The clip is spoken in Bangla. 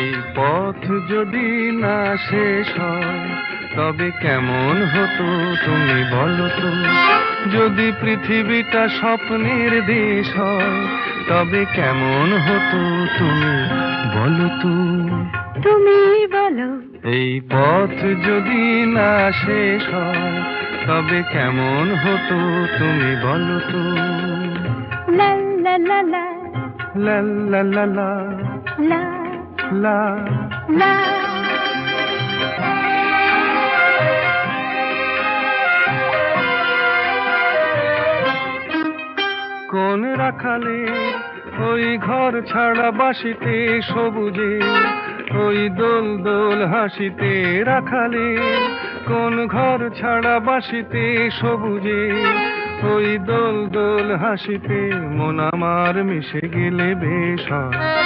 এই পথ যদি না শেষ হয় তবে কেমন হতো তুমি বলো তো। যদি পৃথিবীটা স্বপ্নের দেশ হয় তবে কেমন হতো তুমি বলো তো। তুমি বলো। এই পথ যদি না শেষ হয় তবে কেমন হতো তুমি বলো তো। লা লা লা লা লা লা লা লা লা লা। লা। কোন রাখালে ওই ঘর ছাড়া বাসিতে সবুজে, ওই দোল দোল হাসিতে রাখালে। কোন ঘর ছাড়া বাসিতে সবুজে, ওই দোল দোল হাসিতে মন আমার মিশে গেলে বেশ হয়।